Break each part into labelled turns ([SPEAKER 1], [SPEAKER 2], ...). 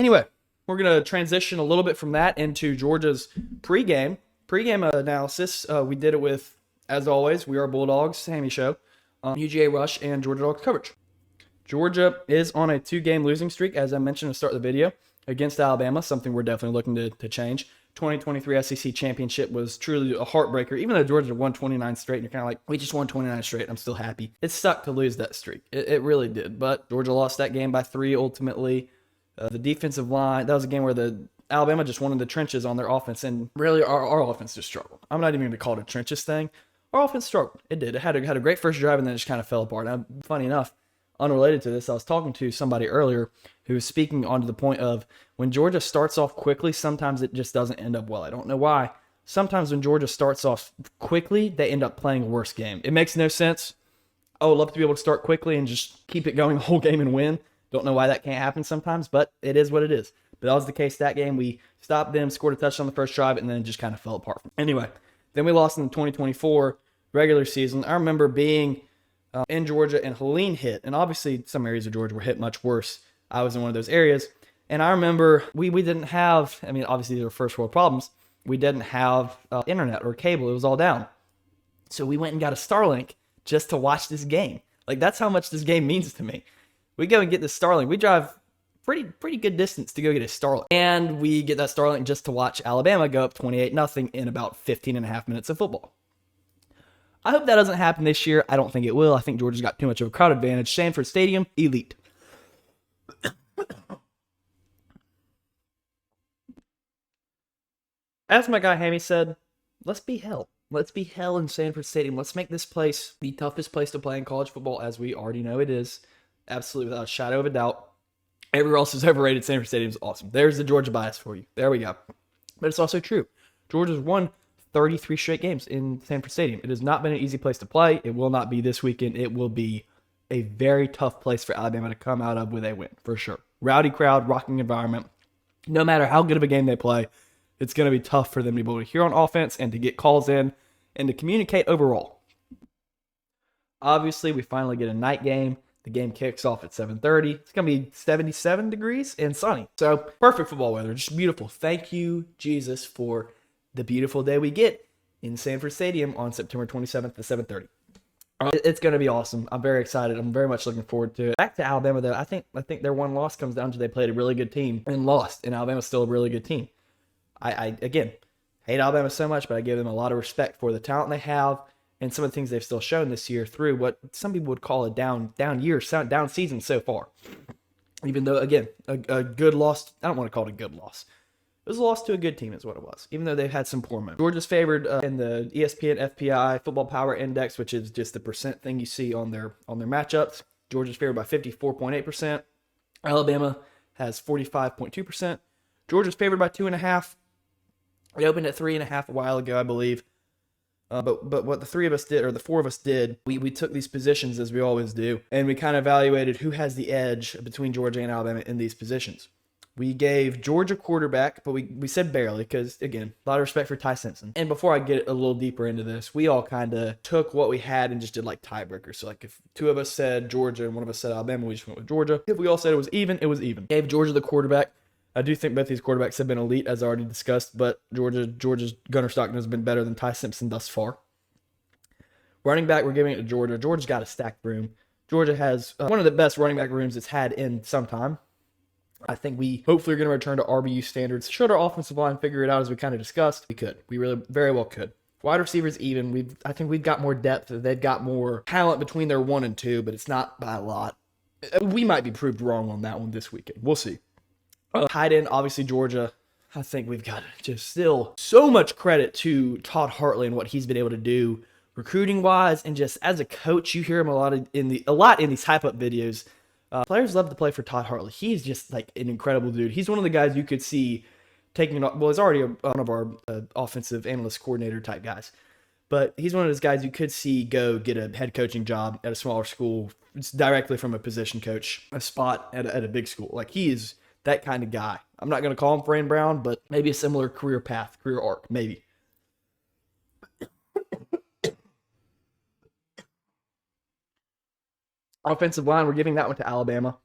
[SPEAKER 1] Anyway, we're going to transition a little bit from that into Georgia's pregame analysis. We did it with, as always, We Are Bulldogs, Sammy Show, UGA Rush, and Georgia Dogs coverage. Georgia is on a 2-game losing streak, as I mentioned to start the video, against Alabama, something we're definitely looking to change. 2023 SEC Championship was truly a heartbreaker. Even though Georgia won 29 straight, and you're kind of like, we just won 29 straight, I'm still happy. It sucked to lose that streak. It really did. But Georgia lost that game by 3 ultimately. The defensive line, that was a game where the Alabama just won in the trenches on their offense, and really our offense just struggled. I'm not even going to call it a trenches thing. Our offense struggled. It did. It had a great first drive, and then it just kind of fell apart. Now, funny enough, unrelated to this, I was talking to somebody earlier who was speaking onto the point of when Georgia starts off quickly, sometimes it just doesn't end up well. I don't know why. Sometimes when Georgia starts off quickly, they end up playing a worse game. It makes no sense. I would love to be able to start quickly and just keep it going the whole game and win. Don't know why that can't happen sometimes, but it is what it is. But that was the case that game. We stopped them, scored a touchdown on the first drive, and then it just kind of fell apart. Anyway, then we lost in the 2024 regular season. I remember being in Georgia and Helene hit, and obviously some areas of Georgia were hit much worse. I was in one of those areas, and I remember we didn't have, I mean, obviously these were first world problems. We didn't have internet or cable. It was all down. So we went and got a Starlink just to watch this game. Like, that's how much this game means to me. We go and get this Starlink. We drive pretty good distance to go get a Starlink. And we get that Starlink just to watch Alabama go up 28-0 in about 15 and a half minutes of football. I hope that doesn't happen this year. I don't think it will. I think Georgia's got too much of a crowd advantage. Sanford Stadium, elite. As my guy Hammy said, let's be hell. Let's be hell in Sanford Stadium. Let's make this place the toughest place to play in college football, as we already know it is. Absolutely, without a shadow of a doubt. Everywhere else is overrated. Sanford Stadium is awesome. There's the Georgia bias for you. There we go. But it's also true. Georgia's won 33 straight games in Sanford Stadium. It has not been an easy place to play. It will not be this weekend. It will be a very tough place for Alabama to come out of with a win, for sure. Rowdy crowd, rocking environment. No matter how good of a game they play, it's going to be tough for them to be able to hear on offense and to get calls in and to communicate overall. Obviously, we finally get a night game. The game kicks off at 7:30. It's going to be 77 degrees and sunny. So, perfect football weather. Just beautiful. Thank you, Jesus, for the beautiful day we get in Sanford Stadium on September 27th at 7:30. It's going to be awesome. I'm very excited. I'm very much looking forward to it. Back to Alabama, though, I think their one loss comes down to they played a really good team and lost, and Alabama's still a really good team. I again, hate Alabama so much, but I give them a lot of respect for the talent they have and some of the things they've still shown this year through what some people would call a down season so far. Even though, again, a good loss, I don't want to call it a good loss. It was a loss to a good team is what it was, even though they've had some poor moments. Georgia's favored in the ESPN FPI Football Power Index, which is just the percent thing you see on their matchups. Georgia's favored by 54.8%. Alabama has 45.2%. Georgia's favored by 2.5. It opened at 3.5 a while ago, I believe. But what the three of us did, or the four of us did, we took these positions as we always do, and we kind of evaluated who has the edge between Georgia and Alabama in these positions. We gave Georgia quarterback, but we said barely because, again, a lot of respect for Ty Simpson. And before I get a little deeper into this, we all kind of took what we had and just did like tiebreakers. So like if two of us said Georgia and one of us said Alabama, we just went with Georgia. If we all said it was even, it was even. Gave Georgia the quarterback. I do think both these quarterbacks have been elite, as I already discussed, but Georgia's Gunnar Stockton has been better than Ty Simpson thus far. Running back, we're giving it to Georgia. Georgia's got a stacked room. Georgia has one of the best running back rooms it's had in some time. I think we hopefully are going to return to RBU standards. Should our offensive line figure it out as we kind of discussed? We could. We really very well could. Wide receivers even. I think we've got more depth. They've got more talent between their 1 and 2, but it's not by a lot. We might be proved wrong on that one this weekend. We'll see. Tight end, obviously Georgia. I think we've got just still so much credit to Todd Hartley and what he's been able to do recruiting wise, and just as a coach, you hear him a lot in these hype up videos. Players love to play for Todd Hartley. He's just like an incredible dude. He's one of the guys you could see taking. Well, he's already one of our offensive analyst coordinator type guys, but he's one of those guys you could see go get a head coaching job at a smaller school. It's directly from a position coach, a spot at a big school. Like, he is that kind of guy. I'm not going to call him Fran Brown, but maybe a similar career path, career arc, maybe. Offensive line, we're giving that one to Alabama.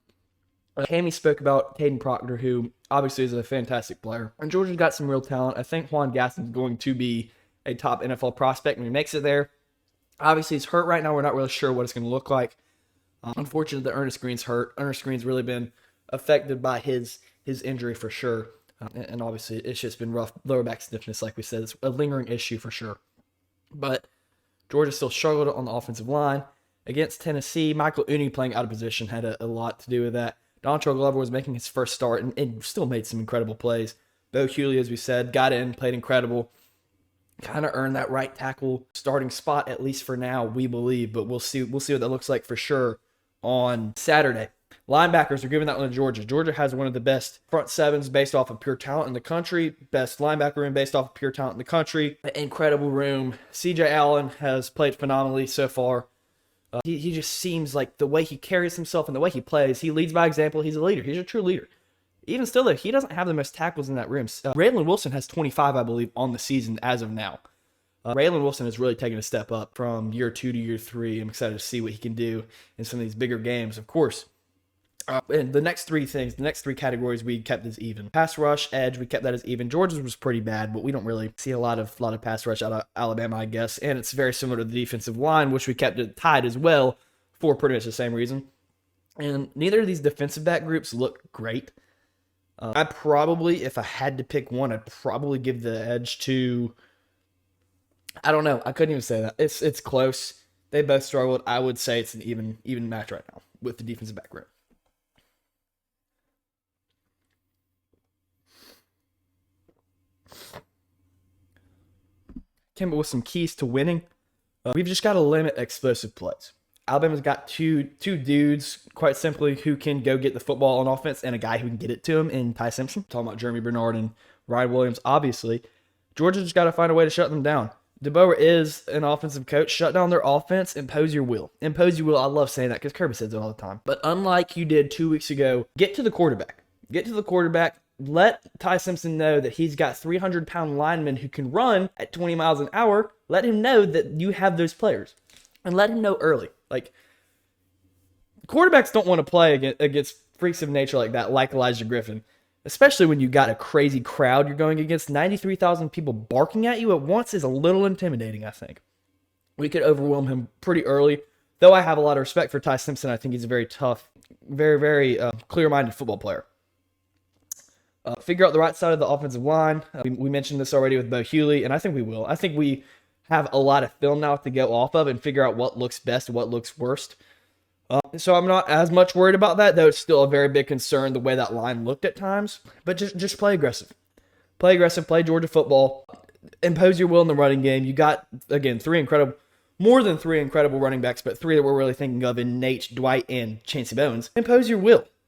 [SPEAKER 1] Hammy spoke about Caden Proctor, who obviously is a fantastic player. And Georgia's got some real talent. I think Juan Gaston's going to be a top NFL prospect when he makes it there. Obviously, he's hurt right now. We're not really sure what it's going to look like. Unfortunately, the Ernest Green's hurt. Ernest Green's really been affected by his injury for sure. And obviously, it's just been rough. Lower back stiffness, like we said, it's a lingering issue for sure. But Georgia still struggled on the offensive line. Against Tennessee, Michael Uni playing out of position had a lot to do with that. Dontrell Glover was making his first start and still made some incredible plays. Bo Hughley, as we said, got in, played incredible. Kind of earned that right tackle starting spot, at least for now, we believe. But we'll see what that looks like for sure on Saturday. Linebackers are giving that one to Georgia. Georgia has one of the best front sevens based off of pure talent in the country. Best linebacker room based off of pure talent in the country. Incredible room. CJ Allen has played phenomenally so far. He just seems like the way he carries himself and the way he plays, he leads by example. He's a leader. He's a true leader. Even still, though, he doesn't have the most tackles in that room. Raylan Wilson has 25, I believe, on the season as of now. Raylan Wilson has really taken a step up from year 2 to year 3. I'm excited to see what he can do in some of these bigger games, of course. And the next three categories we kept as even. Pass rush, edge, we kept that as even. Georgia's was pretty bad, but we don't really see a lot of pass rush out of Alabama, I guess. And it's very similar to the defensive line, which we kept it tied as well for pretty much the same reason. And neither of these defensive back groups look great. I probably, if I had to pick one, I'd probably give the edge to, I don't know. I couldn't even say that. It's close. They both struggled. I would say it's an even match right now with the defensive back group. Came up with some keys to winning. We've just got to limit explosive plays. Alabama's got two dudes, quite simply, who can go get the football on offense and a guy who can get it to him in Ty Simpson. Talking about Jeremy Bernard and Ryan Williams, obviously. Georgia just got to find a way to shut them down. DeBoer is an offensive coach. Shut down their offense. Impose your will. Impose your will. I love saying that because Kirby says it all the time. But unlike you did 2 weeks ago, get to the quarterback. Get to the quarterback. Let Ty Simpson know that he's got 300-pound linemen who can run at 20 miles an hour. Let him know that you have those players. And let him know early. Like, quarterbacks don't want to play against freaks of nature like that, like Elijah Griffin. Especially when you got a crazy crowd you're going against. 93,000 people barking at you at once is a little intimidating, I think. We could overwhelm him pretty early. Though I have a lot of respect for Ty Simpson, I think he's a very tough, very, very clear-minded football player. Figure out the right side of the offensive line. We mentioned this already with Bo Hughley, and I think we will. I think we have a lot of film now to go off of and figure out what looks best and what looks worst. So I'm not as much worried about that, though it's still a very big concern the way that line looked at times. But just play aggressive. Play aggressive, play Georgia football. Impose your will in the running game. You got, again, more than three incredible running backs, but three that we're really thinking of in Nate, Dwight, and Chancey Bones. Impose your will.